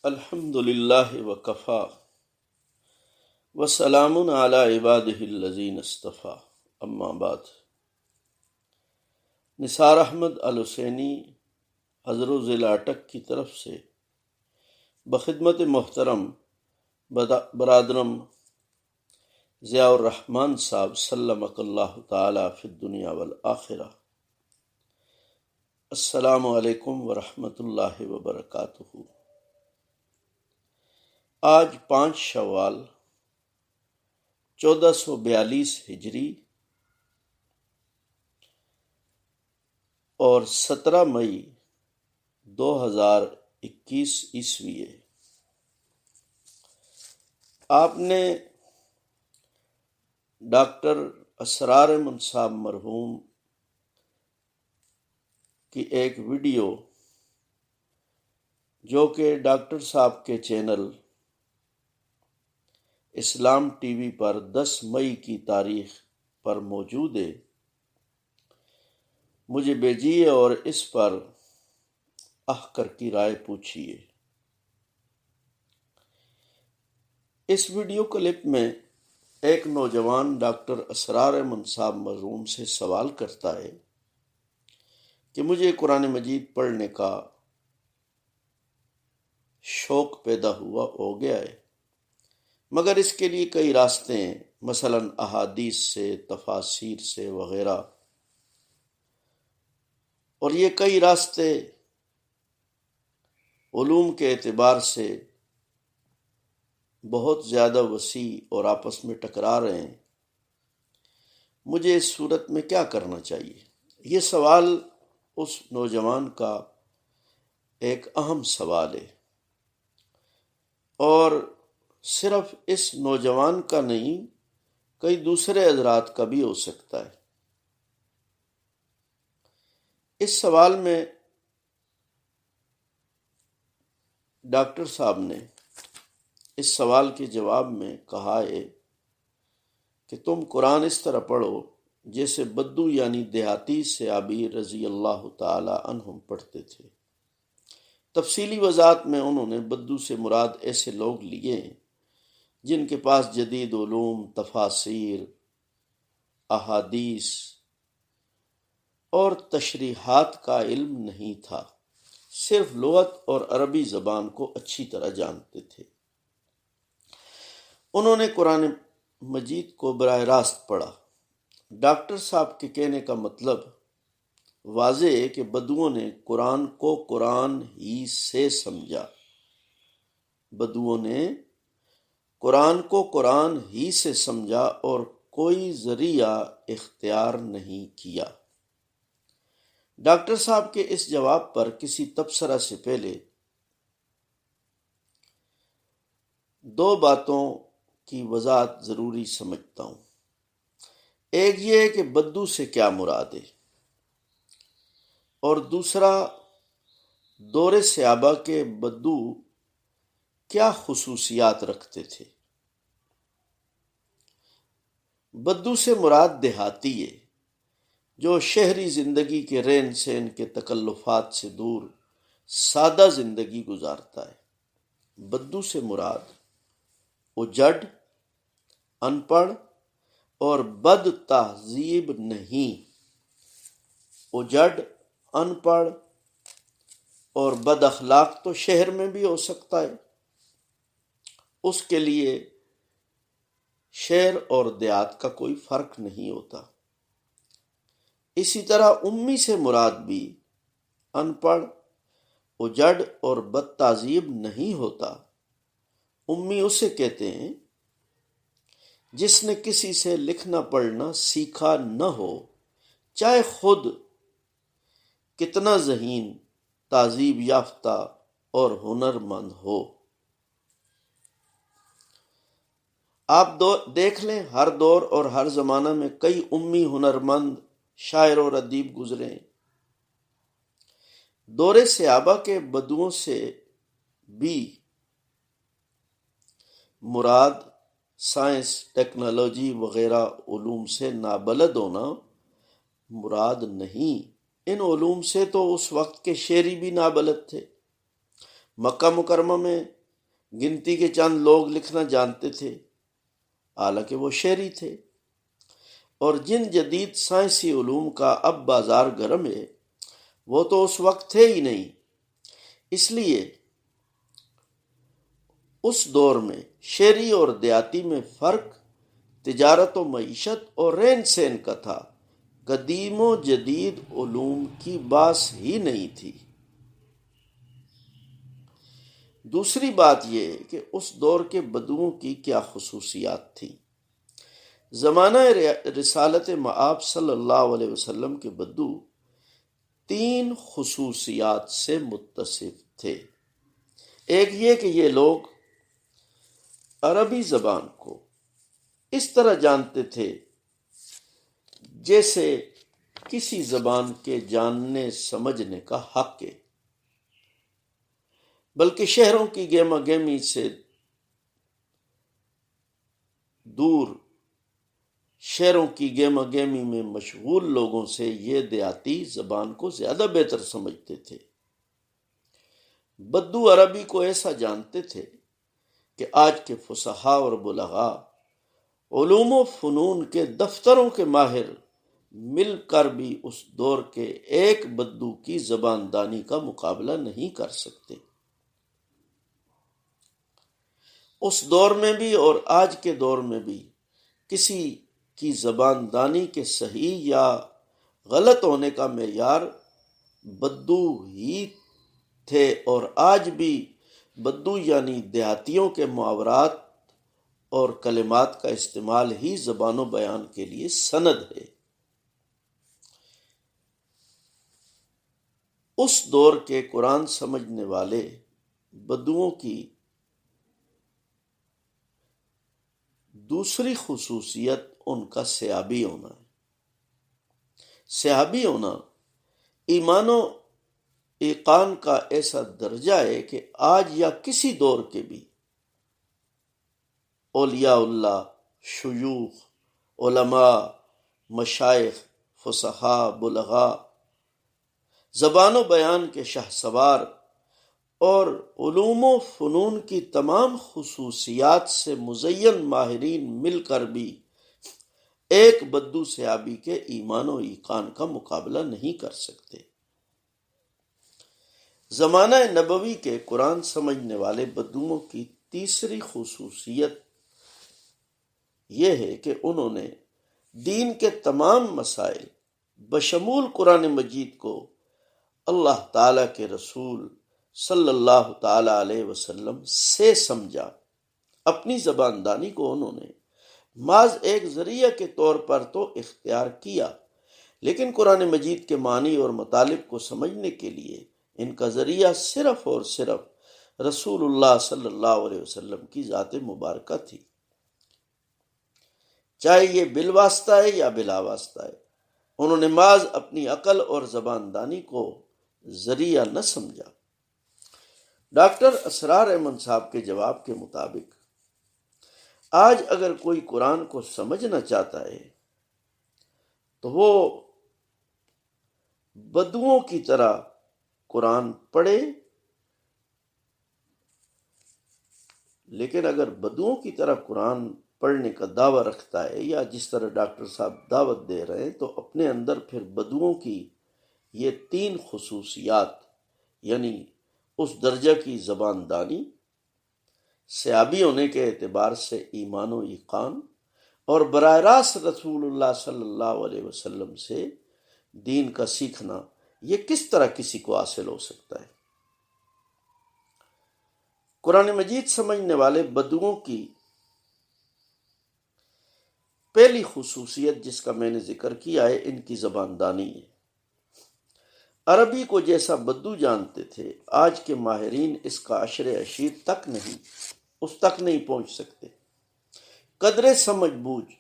الحمد للہ وکفا وسلام علی عبادہ الذین اصطفیٰ اما بعد۔ نثار احمد الحسینی حضر ضلع اٹک کی طرف سے بخدمت محترم برادرم ضیاء الرحمن صاحب سلمک اللہ تعالی فی الدنیا والآخرہ۔ السلام علیکم ورحمۃ اللہ وبرکاتہ۔ آج 5 شوال 1442 ہجری اور 17 مئی 2021 عیسوی ہے۔ آپ نے ڈاکٹر اسرار احمد صاحب مرحوم کی ایک ویڈیو جو کہ ڈاکٹر صاحب کے چینل اسلام ٹی وی پر 10 مئی کی تاریخ پر موجود ہے، مجھے بھیجیے اور اس پر کر کی رائے پوچھیے۔ اس ویڈیو کلپ میں ایک نوجوان ڈاکٹر اسرار احمد صاحب مرحوم سے سوال کرتا ہے کہ مجھے قرآن مجید پڑھنے کا شوق پیدا ہو گیا ہے، مگر اس کے لیے کئی راستے ہیں، مثلا احادیث سے، تفاسیر سے وغیرہ، اور یہ کئی راستے علوم کے اعتبار سے بہت زیادہ وسیع اور آپس میں ٹکرا رہے ہیں۔ مجھے اس صورت میں کیا کرنا چاہیے؟ یہ سوال اس نوجوان کا ایک اہم سوال ہے، اور صرف اس نوجوان کا نہیں، کئی دوسرے حضرات کا بھی ہو سکتا ہے۔ اس سوال میں ڈاکٹر صاحب نے اس سوال کے جواب میں کہا ہے کہ تم قرآن اس طرح پڑھو جیسے بدو یعنی دیہاتی صحابی رضی اللہ تعالی عنہم پڑھتے تھے۔ تفصیلی وضاحت میں انہوں نے بدو سے مراد ایسے لوگ لیے ہیں جن کے پاس جدید علوم، تفاسیر، احادیث اور تشریحات کا علم نہیں تھا، صرف لغت اور عربی زبان کو اچھی طرح جانتے تھے۔ انہوں نے قرآن مجید کو براہ راست پڑھا۔ ڈاکٹر صاحب کے کہنے کا مطلب واضح ہے کہ بدوؤں نے قرآن کو قرآن ہی سے سمجھا۔ بدوؤں نے قرآن کو قرآن ہی سے سمجھا اور کوئی ذریعہ اختیار نہیں کیا۔ ڈاکٹر صاحب کے اس جواب پر کسی تبصرہ سے پہلے 2 باتوں کی وضاحت ضروری سمجھتا ہوں۔ ایک یہ ہے کہ بدو سے کیا مراد ہے، اور دوسرا دور صحابہ کے بدو کیا خصوصیات رکھتے تھے۔ بدو سے مراد دیہاتی ہے جو شہری زندگی کے رہن سہن کے تکلفات سے دور سادہ زندگی گزارتا ہے۔ بدو سے مراد اجڑ، ان پڑھ اور بد تہذیب نہیں۔ اجڑ، ان پڑھ اور بد اخلاق تو شہر میں بھی ہو سکتا ہے، اس کے لیے شہر اور دیہات کا کوئی فرق نہیں ہوتا۔ اسی طرح امی سے مراد بھی ان پڑھ، اجڑ اور بد تہذیب نہیں ہوتا۔ امی اسے کہتے ہیں جس نے کسی سے لکھنا پڑھنا سیکھا نہ ہو، چاہے خود کتنا ذہین، تہذیب یافتہ اور ہنرمند ہو۔ آپ دیکھ لیں، ہر دور اور ہر زمانہ میں کئی امی ہنرمند شاعر اور ادیب گزرے ہیں۔ دور صحابہ کے بدوؤں سے بھی مراد سائنس، ٹیکنالوجی وغیرہ علوم سے نابلد ہونا مراد نہیں۔ ان علوم سے تو اس وقت کے شعری بھی نابلد تھے۔ مکہ مکرمہ میں گنتی کے چند لوگ لکھنا جانتے تھے، حالانکہ وہ شہری تھے، اور جن جدید سائنسی علوم کا اب بازار گرم ہے وہ تو اس وقت تھے ہی نہیں۔ اس لیے اس دور میں شہری اور دیہاتی میں فرق تجارت و معیشت اور رہن سہن کا تھا، قدیم و جدید علوم کی باس ہی نہیں تھی۔ دوسری بات یہ ہے کہ اس دور کے بدوؤں کی کیا خصوصیات تھیں۔ زمانہ رسالت مآب صلی اللہ علیہ وسلم کے بدو 3 خصوصیات سے متصف تھے۔ ایک یہ کہ یہ لوگ عربی زبان کو اس طرح جانتے تھے جیسے کسی زبان کے جاننے سمجھنے کا حق ہے، بلکہ شہروں کی گہما گہمی سے دور، شہروں کی گہما گہمی میں مشغول لوگوں سے یہ دیہاتی زبان کو زیادہ بہتر سمجھتے تھے۔ بدو عربی کو ایسا جانتے تھے کہ آج کے فصحاء اور بلغاء، علوم و فنون کے دفتروں کے ماہر مل کر بھی اس دور کے ایک بدو کی زبان دانی کا مقابلہ نہیں کر سکتے۔ اس دور میں بھی اور آج کے دور میں بھی کسی کی زبان دانی کے صحیح یا غلط ہونے کا معیار بدو ہی تھے، اور آج بھی بدو یعنی دیہاتیوں کے محاورات اور کلمات کا استعمال ہی زبان و بیان کے لیے سند ہے۔ اس دور کے قرآن سمجھنے والے بدوؤں کی دوسری خصوصیت ان کا سیابی ہونا ہے۔ سیابی ہونا ایمان و ایقان کا ایسا درجہ ہے کہ آج یا کسی دور کے بھی اولیاء اللہ، شیوخ، علماء، مشائخ، فصحاء، بلغاء، زبان و بیان کے شہسوار اور علوم و فنون کی تمام خصوصیات سے مزین ماہرین مل کر بھی ایک بدو سیابی کے ایمان و ایقان کا مقابلہ نہیں کر سکتے۔ زمانہ نبوی کے قرآن سمجھنے والے بدوؤں کی تیسری خصوصیت یہ ہے کہ انہوں نے دین کے تمام مسائل بشمول قرآن مجید کو اللہ تعالیٰ کے رسول صلی اللہ تعالیٰ علیہ وسلم سے سمجھا۔ اپنی زبان دانی کو انہوں نے محض ایک ذریعہ کے طور پر تو اختیار کیا، لیکن قرآن مجید کے معنی اور مطالب کو سمجھنے کے لیے ان کا ذریعہ صرف اور صرف رسول اللہ صلی اللہ علیہ وسلم کی ذات مبارکہ تھی، چاہے یہ بالواسطہ ہے یا بلا واسطہ ہے۔ انہوں نے محض اپنی عقل اور زبان دانی کو ذریعہ نہ سمجھا۔ ڈاکٹر اسرار احمد صاحب کے جواب کے مطابق آج اگر کوئی قرآن کو سمجھنا چاہتا ہے تو وہ بدوؤں کی طرح قرآن پڑھے، لیکن اگر بدوؤں کی طرح قرآن پڑھنے کا دعویٰ رکھتا ہے یا جس طرح ڈاکٹر صاحب دعوت دے رہے ہیں، تو اپنے اندر پھر بدوؤں کی یہ 3 خصوصیات یعنی اس درجہ کی زبان دانی، سیابی ہونے کے اعتبار سے ایمان و ایقان، اور براہ راست رسول اللہ صلی اللہ علیہ وسلم سے دین کا سیکھنا، یہ کس طرح کسی کو حاصل ہو سکتا ہے؟ قرآن مجید سمجھنے والے بدوؤں کی پہلی خصوصیت جس کا میں نے ذکر کیا ہے، ان کی زبان دانی ہے۔ عربی کو جیسا بدو جانتے تھے، آج کے ماہرین اس کا عشر عشیر تک نہیں پہنچ سکتے۔ قدر سمجھ بوجھ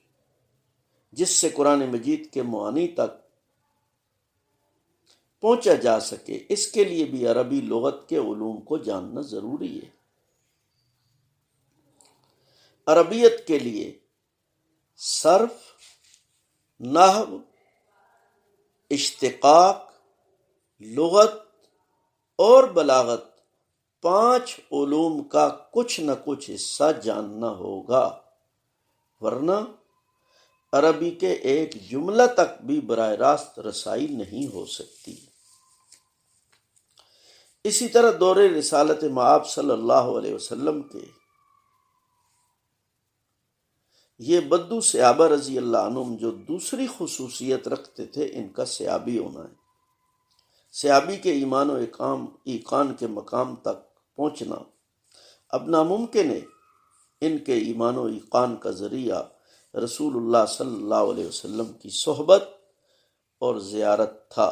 جس سے قرآن مجید کے معانی تک پہنچا جا سکے، اس کے لیے بھی عربی لغت کے علوم کو جاننا ضروری ہے۔ عربیت کے لیے صرف، نحو، اشتقاق، لغت اور بلاغت 5 علوم کا کچھ نہ کچھ حصہ جاننا ہوگا، ورنہ عربی کے ایک جملہ تک بھی براہ راست رسائی نہیں ہو سکتی۔ اسی طرح دور رسالت مآب صلی اللہ علیہ وسلم کے یہ بدو صحابہ رضی اللہ عنہم جو دوسری خصوصیت رکھتے تھے، ان کا صحابی ہونا ہے۔ صحابی کے ایمان و ایقان کے مقام تک پہنچنا اب ناممکن ہے۔ ان کے ایمان و ایقان کا ذریعہ رسول اللہ صلی اللہ علیہ وسلم کی صحبت اور زیارت تھا۔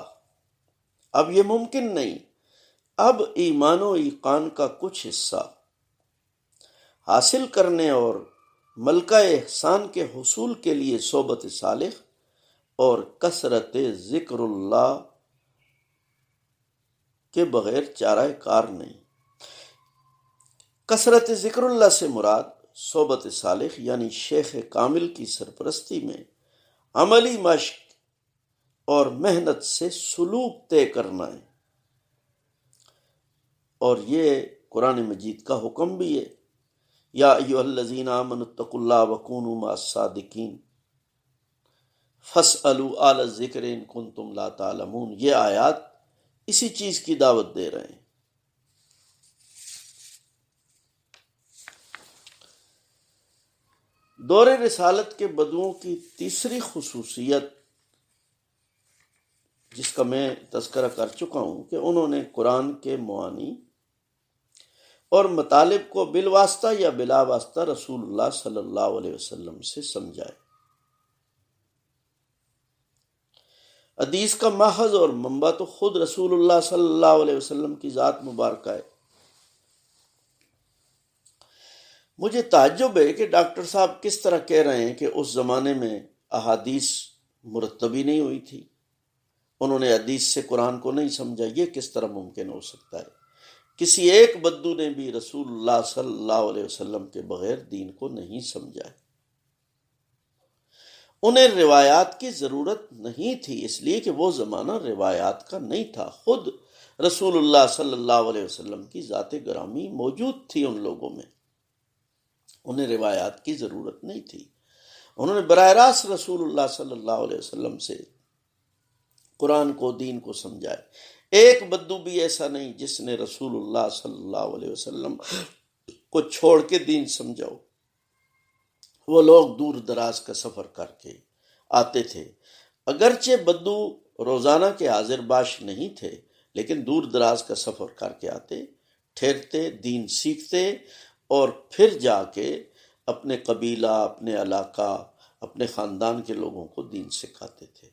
اب یہ ممکن نہیں۔ اب ایمان و ایقان کا کچھ حصہ حاصل کرنے اور ملکہ احسان کے حصول کے لیے صحبت صالح اور کثرت ذکر اللہ کے بغیر چارہ کار نہیں۔ کثرت ذکر اللہ سے مراد صحبت صالح یعنی شیخ کامل کی سرپرستی میں عملی مشق اور محنت سے سلوک طے کرنا ہے، اور یہ قرآن مجید کا حکم بھی ہے، یا ایھا الذین آمنوا اتقوا اللہ وکونوا مع الصادقین فاسألوا اہل الذکر ان کنتم لا تعلمون۔ یہ آیات اسی چیز کی دعوت دے رہے ہیں۔ دور رسالت کے بدوؤں کی تیسری خصوصیت، جس کا میں تذکرہ کر چکا ہوں، کہ انہوں نے قرآن کے معانی اور مطالب کو بالواسطہ یا بلا واسطہ رسول اللہ صلی اللہ علیہ وسلم سے سمجھائے۔ حدیث کا ماخذ اور منبع تو خود رسول اللہ صلی اللہ علیہ وسلم کی ذات مبارکہ ہے۔ مجھے تعجب ہے کہ ڈاکٹر صاحب کس طرح کہہ رہے ہیں کہ اس زمانے میں احادیث مرتبی نہیں ہوئی تھی، انہوں نے حدیث سے قرآن کو نہیں سمجھا۔ یہ کس طرح ممکن ہو سکتا ہے؟ کسی ایک بدو نے بھی رسول اللہ صلی اللہ علیہ وسلم کے بغیر دین کو نہیں سمجھا ہے۔ انہیں روایات کی ضرورت نہیں تھی، اس لیے کہ وہ زمانہ روایات کا نہیں تھا۔ خود رسول اللہ صلی اللہ علیہ وسلم کی ذات گرامی موجود تھی ان لوگوں میں، انہیں روایات کی ضرورت نہیں تھی۔ انہوں نے براہ راست رسول اللہ صلی اللہ علیہ وسلم سے قرآن کو، دین کو سمجھائے۔ ایک بدو بھی ایسا نہیں جس نے رسول اللہ صلی اللہ علیہ وسلم کو چھوڑ کے دین سمجھا ہو۔ وہ لوگ دور دراز کا سفر کر کے آتے تھے، اگرچہ بدو روزانہ کے حاضر باش نہیں تھے، لیکن دور دراز کا سفر کر کے آتے، ٹھہرتے، دین سیکھتے، اور پھر جا کے اپنے قبیلہ، اپنے علاقہ، اپنے خاندان کے لوگوں کو دین سکھاتے تھے۔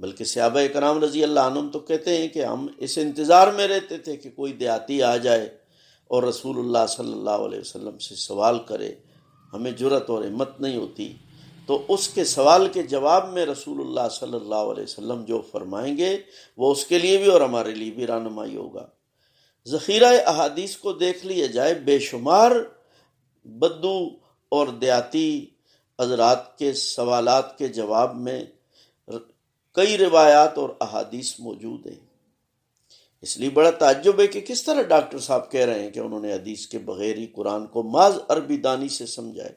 بلکہ صحابہ کرام رضی اللہ عنہم تو کہتے ہیں کہ ہم اس انتظار میں رہتے تھے کہ کوئی دیہاتی آ جائے اور رسول اللہ صلی اللہ علیہ وسلم سے سوال کرے، ہمیں جرأت اور ہمت نہیں ہوتی، تو اس کے سوال کے جواب میں رسول اللہ صلی اللہ علیہ وسلم جو فرمائیں گے وہ اس کے لیے بھی اور ہمارے لیے بھی رہنمائی ہوگا۔ ذخیرہ احادیث کو دیکھ لیا جائے، بے شمار بدو اور دیہاتی حضرات کے سوالات کے جواب میں کئی روایات اور احادیث موجود ہیں۔ اس لیے بڑا تعجب ہے کہ کس طرح ڈاکٹر صاحب کہہ رہے ہیں کہ انہوں نے حدیث کے بغیر ہی قرآن کو محض عربی دانی سے سمجھائے۔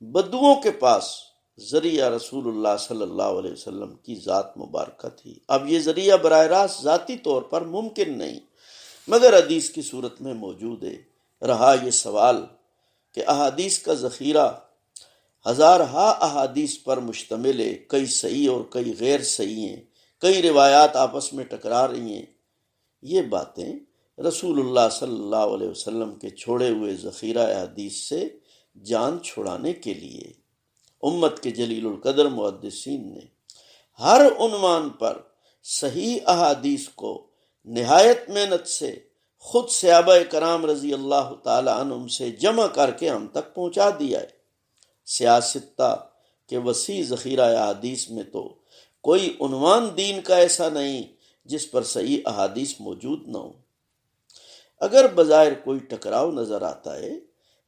بدوؤں کے پاس ذریعہ رسول اللہ صلی اللہ علیہ وسلم کی ذات مبارکہ تھی۔ اب یہ ذریعہ براہ راست ذاتی طور پر ممکن نہیں، مگر حدیث کی صورت میں موجود ہے۔ رہا یہ سوال کہ احادیث کا ذخیرہ ہزارہا احادیث پر مشتمل ہے، کئی صحیح اور کئی غیر صحیح ہیں، کئی روایات آپس میں ٹکرا رہی ہیں، یہ باتیں رسول اللہ صلی اللہ علیہ وسلم کے چھوڑے ہوئے ذخیرہ احادیث سے جان چھڑانے کے لیے امت کے جلیل القدر محدثین نے ہر عنوان پر صحیح احادیث کو نہایت محنت سے خود صحابہ کرام رضی اللہ تعالی عنہم سے جمع کر کے ہم تک پہنچا دیا ہے۔ سیاستہ کے وسیع ذخیرہ احادیث میں تو کوئی عنوان دین کا ایسا نہیں جس پر صحیح احادیث موجود نہ ہو۔ اگر بظاہر کوئی ٹکراؤ نظر آتا ہے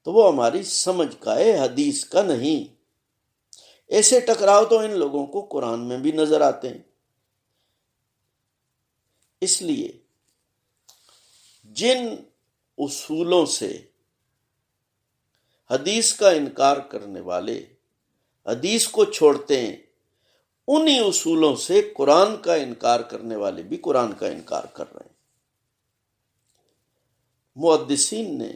تو وہ ہماری سمجھ کا ہے، حدیث کا نہیں۔ ایسے ٹکراؤ تو ان لوگوں کو قرآن میں بھی نظر آتے ہیں۔ اس لیے جن اصولوں سے حدیث کا انکار کرنے والے حدیث کو چھوڑتے ہیں، انہی اصولوں سے قرآن کا انکار کرنے والے بھی قرآن کا انکار کر رہے ہیں۔ محدثین نے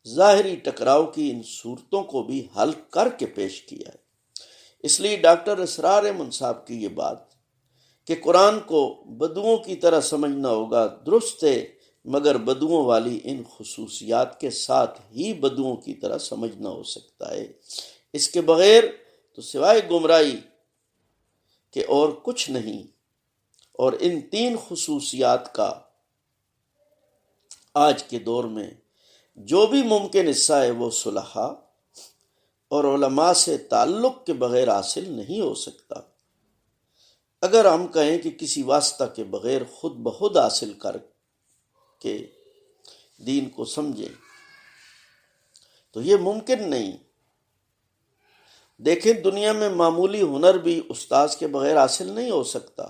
ظاہری ٹکراؤ کی ان صورتوں کو بھی حل کر کے پیش کیا ہے۔ اس لیے ڈاکٹر اسرار احمد صاحب کی یہ بات کہ قرآن کو بدوؤں کی طرح سمجھنا ہوگا درست ہے، مگر بدوؤں والی ان خصوصیات کے ساتھ ہی بدوؤں کی طرح سمجھنا ہو سکتا ہے، اس کے بغیر تو سوائے گمراہی کہ اور کچھ نہیں۔ اور ان تین خصوصیات کا آج کے دور میں جو بھی ممکن حصہ ہے وہ صلحاء اور علماء سے تعلق کے بغیر حاصل نہیں ہو سکتا۔ اگر ہم کہیں کہ کسی واسطہ کے بغیر خود بخود حاصل کر کے دین کو سمجھیں تو یہ ممکن نہیں۔ دیکھیں دنیا میں معمولی ہنر بھی استاذ کے بغیر حاصل نہیں ہو سکتا،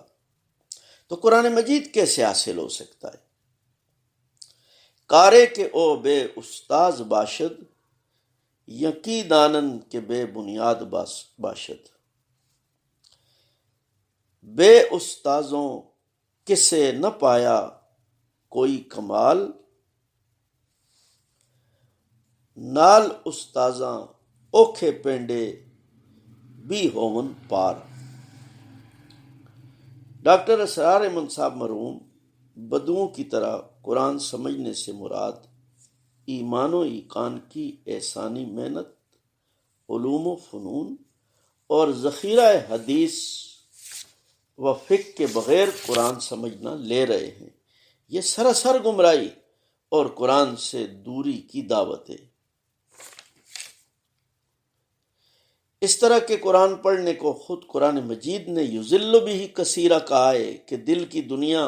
تو قرآن مجید کیسے حاصل ہو سکتا ہے؟ کارے کے او بے استاذ باشد، یقی دانن کے بے بنیاد باشد۔ بے استاذوں کسے نہ پایا کوئی کمال، نال استاذاں اوکھے پینڈے بھی ہوون پار۔ ڈاکٹر اسرار احمد صاحب مرحوم بدوؤں کی طرح قرآن سمجھنے سے مراد ایمان و ایقان کی احسانی محنت، علوم و فنون اور ذخیرہ حدیث و فقہ کے بغیر قرآن سمجھنا لے رہے ہیں۔ یہ سراسر گمراہی اور قرآن سے دوری کی دعوت ہے۔ اس طرح کے قرآن پڑھنے کو خود قرآن مجید نے یذل بہ کثیرا کہا ہے کہ دل کی دنیا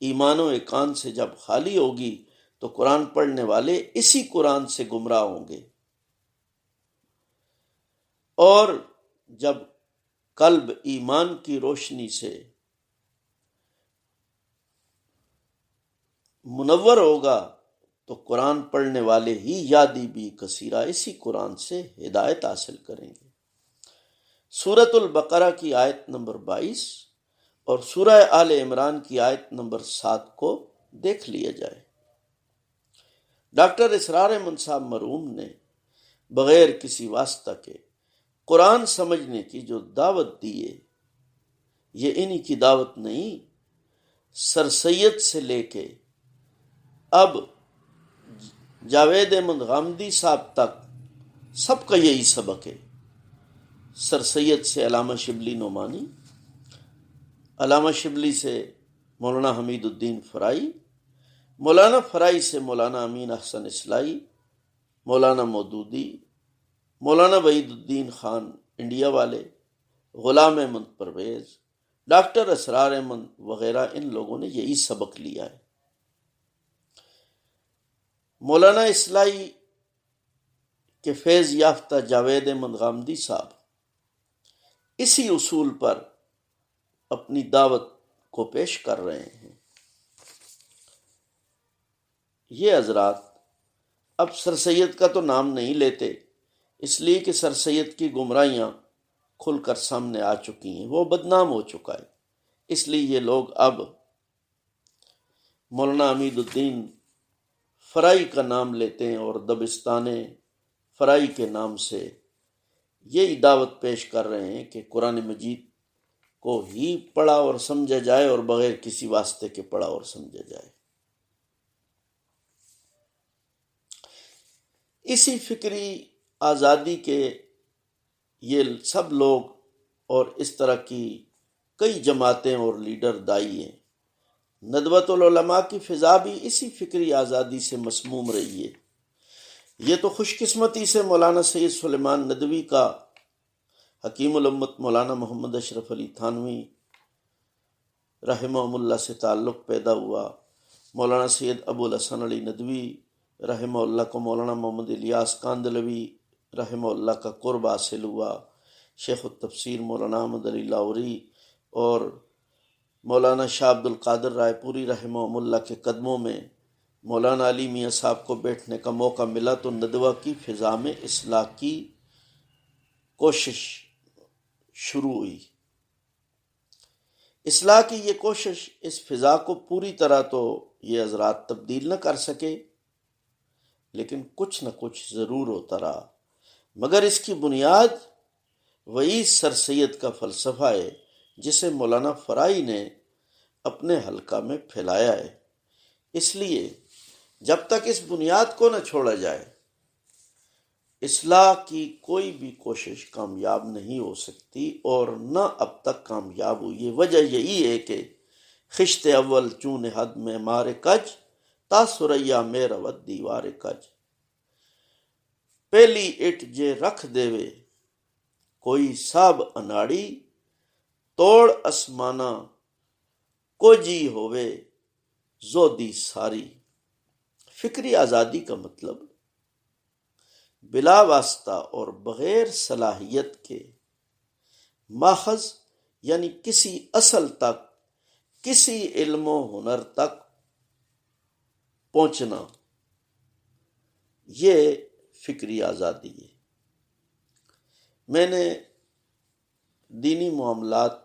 ایمان و ایقان سے جب خالی ہوگی تو قرآن پڑھنے والے اسی قرآن سے گمراہ ہوں گے، اور جب قلب ایمان کی روشنی سے منور ہوگا تو قرآن پڑھنے والے ہی یادی بھی کثیرہ اسی قرآن سے ہدایت حاصل کریں گے۔ سورۃ البقرہ کی آیت نمبر 22 اور سورہ آل عمران کی آیت نمبر 7 کو دیکھ لیا جائے۔ ڈاکٹر اسرار احمد صاحب مرحوم نے بغیر کسی واسطہ کے قرآن سمجھنے کی جو دعوت دی ہے، یہ انہی کی دعوت نہیں، سر سید سے لے کے اب جاوید احمد غامدی صاحب تک سب کا یہی سبق ہے۔ سر سید سے علامہ شبلی نعمانی، علامہ شبلی سے مولانا حمید الدین فرائی، مولانا فرائی سے مولانا امین احسن اصلاحی، مولانا مودودی، مولانا وحید الدین خان انڈیا والے، غلام احمد پرویز، ڈاکٹر اسرار احمد وغیرہ، ان لوگوں نے یہی سبق لیا ہے۔ مولانا اصلاحی کے فیض یافتہ جاوید احمد غامدی صاحب اسی اصول پر اپنی دعوت کو پیش کر رہے ہیں۔ یہ حضرات اب سر سید کا تو نام نہیں لیتے، اس لیے کہ سر سید کی گمراہیاں کھل کر سامنے آ چکی ہیں، وہ بدنام ہو چکا ہے، اس لیے یہ لوگ اب مولانا حمید الدین فرائی کا نام لیتے ہیں اور دبستان فرائی کے نام سے یہی دعوت پیش کر رہے ہیں کہ قرآن مجید کو ہی پڑھا اور سمجھا جائے اور بغیر کسی واسطے کے پڑھا اور سمجھا جائے۔ اسی فکری آزادی کے یہ سب لوگ اور اس طرح کی کئی جماعتیں اور لیڈر دائی ہیں۔ ندوۃ العلماء کی فضا بھی اسی فکری آزادی سے مسموم رہی ہے۔ یہ تو خوش قسمتی سے مولانا سید سلیمان ندوی کا حکیم الامت مولانا محمد اشرف علی تھانوی رحمہ اللہ سے تعلق پیدا ہوا، مولانا سید ابو الحسن علی ندوی رحمہ اللہ کو مولانا محمد الیاس کاندلوی رحمہ اللہ کا قرب حاصل ہوا، شیخ التفسیر مولانا احمد علی لاہوری اور مولانا شاہ عبد القادر رائے پوری رحمہ اللہ کے قدموں میں مولانا علی میاں صاحب کو بیٹھنے کا موقع ملا تو ندوہ کی فضا میں اصلاح کی کوشش شروع ہوئی۔ اصلاح کی یہ کوشش، اس فضا کو پوری طرح تو یہ حضرات تبدیل نہ کر سکے، لیکن کچھ نہ کچھ ضرور ہوتا رہا، مگر اس کی بنیاد وہی سر سید کا فلسفہ ہے جسے مولانا فرائی نے اپنے حلقہ میں پھیلایا ہے۔ اس لیے جب تک اس بنیاد کو نہ چھوڑا جائے، اصلاح کی کوئی بھی کوشش کامیاب نہیں ہو سکتی، اور نہ اب تک کامیاب ہوئی ہے۔ وجہ یہی ہے کہ خشت اول چون حد میں مار کج، تا سریا میں روت دیوار کج۔ پہلی اٹ جے رکھ دیوے کوئی ساب اناڑی، توڑ اسمانہ کو جی ہووے زودی ساری۔ فکری آزادی کا مطلب بلا واسطہ اور بغیر صلاحیت کے ماخذ یعنی کسی اصل تک، کسی علم و ہنر تک پہنچنا، یہ فکری آزادی ہے۔ میں نے دینی معاملات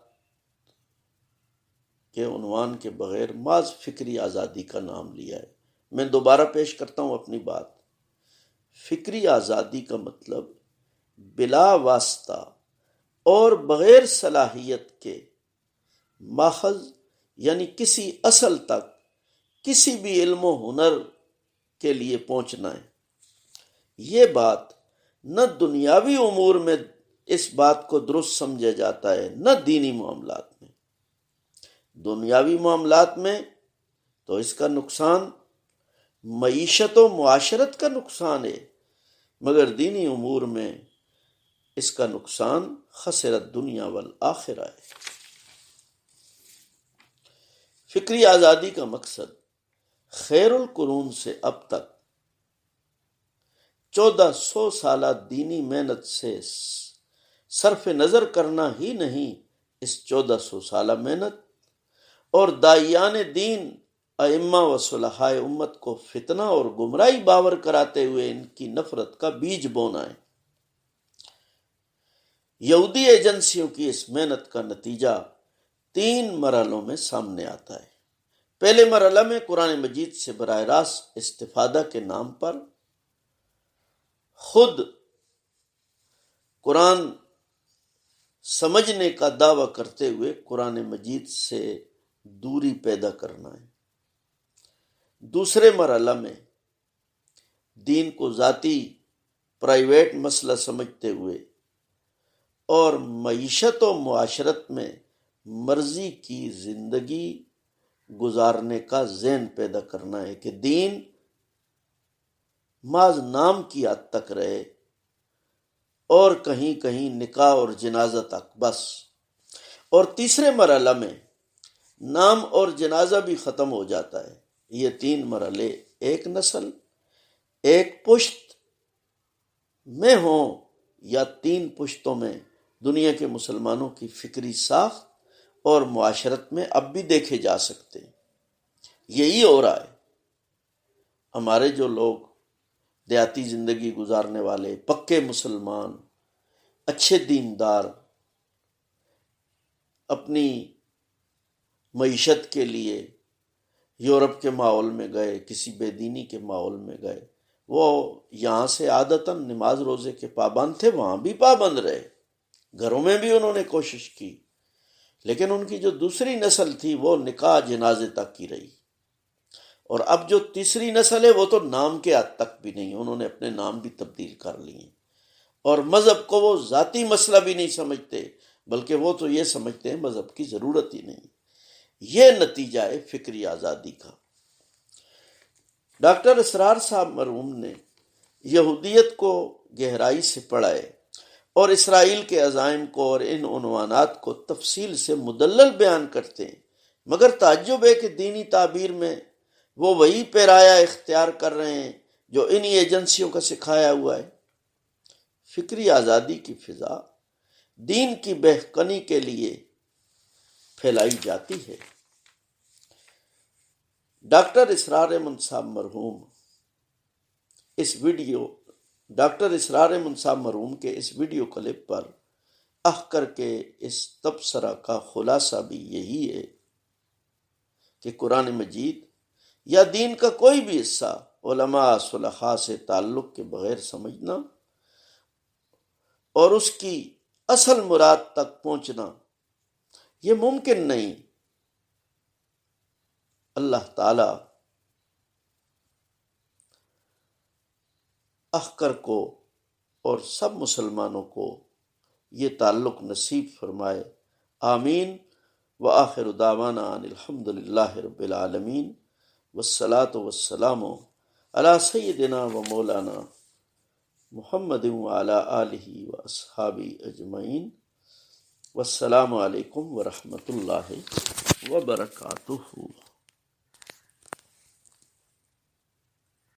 کے عنوان کے بغیر محض فکری آزادی کا نام لیا ہے۔ میں دوبارہ پیش کرتا ہوں اپنی بات۔ فکری آزادی کا مطلب بلا واسطہ اور بغیر صلاحیت کے ماخذ یعنی کسی اصل تک، کسی بھی علم و ہنر کے لیے پہنچنا ہے۔ یہ بات نہ دنیاوی امور میں اس بات کو درست سمجھا جاتا ہے، نہ دینی معاملات میں۔ دنیاوی معاملات میں تو اس کا نقصان معیشت و معاشرت کا نقصان ہے، مگر دینی امور میں اس کا نقصان خسرت دنیا والآخرہ ہے۔ فکری آزادی کا مقصد خیر القرون سے اب تک 1400 سالہ دینی محنت سے صرف نظر کرنا ہی نہیں، اس 1400 سالہ محنت اور داعیان دین، ائمہ و صلحاء امت کو فتنہ اور گمراہی باور کراتے ہوئے ان کی نفرت کا بیج بونا ہے۔ یہودی ایجنسیوں کی اس محنت کا نتیجہ 3 مرحلوں میں سامنے آتا ہے۔ پہلے مرحلہ میں قرآن مجید سے براہ راست استفادہ کے نام پر خود قرآن سمجھنے کا دعویٰ کرتے ہوئے قرآن مجید سے دوری پیدا کرنا ہے۔ دوسرے مرحلہ میں دین کو ذاتی پرائیویٹ مسئلہ سمجھتے ہوئے اور معیشت و معاشرت میں مرضی کی زندگی گزارنے کا ذہن پیدا کرنا ہے کہ دین محض نام کی حد تک رہے اور کہیں کہیں نکاح اور جنازہ تک بس۔ اور تیسرے مرحلہ میں نام اور جنازہ بھی ختم ہو جاتا ہے۔ یہ 3 مرحلے ایک نسل، ایک پشت میں ہوں یا 3 پشتوں میں دنیا کے مسلمانوں کی فکری ساخت اور معاشرت میں اب بھی دیکھے جا سکتے ہیں۔ یہی ہو رہا ہے۔ ہمارے جو لوگ دیہاتی زندگی گزارنے والے، پکے مسلمان، اچھے دیندار، اپنی معیشت کے لیے یورپ کے ماحول میں گئے، کسی بے دینی کے ماحول میں گئے، وہ یہاں سے عادتاً نماز روزے کے پابند تھے، وہاں بھی پابند رہے، گھروں میں بھی انہوں نے کوشش کی، لیکن ان کی جو دوسری نسل تھی وہ نکاح جنازے تک کی رہی، اور اب جو تیسری نسل ہے وہ تو نام کے حد تک بھی نہیں، انہوں نے اپنے نام بھی تبدیل کر لیے، اور مذہب کو وہ ذاتی مسئلہ بھی نہیں سمجھتے، بلکہ وہ تو یہ سمجھتے ہیں مذہب کی ضرورت ہی نہیں۔ یہ نتیجہ ہے فکری آزادی کا۔ ڈاکٹر اسرار صاحب مرحوم نے یہودیت کو گہرائی سے پڑھا ہے اور اسرائیل کے عزائم کو اور ان عنوانات کو تفصیل سے مدلل بیان کرتے ہیں، مگر تعجب ہے کہ دینی تعبیر میں وہ وہی پیرایا اختیار کر رہے ہیں جو انہی ایجنسیوں کا سکھایا ہوا ہے۔ فکری آزادی کی فضا دین کی بہکانی کے لیے پھیلائی جاتی ہے۔ ڈاکٹر اسرار منصاب مرحوم کے اس ویڈیو کلپ پر کر کے اس تبصرہ کا خلاصہ بھی یہی ہے کہ قرآن مجید یا دین کا کوئی بھی حصہ علماء صلحاء سے تعلق کے بغیر سمجھنا اور اس کی اصل مراد تک پہنچنا یہ ممکن نہیں۔ اللہ تعالی احکر کو اور سب مسلمانوں کو یہ تعلق نصیب فرمائے، آمین۔ وآخر دعوانا ان الحمد للہ رب العالمین، والصلاة والسلام علی سیدنا و مولانا محمد وعلی آلہ واصحابہ اجمعین، والسلام علیکم ورحمۃ اللہ وبرکاتہ۔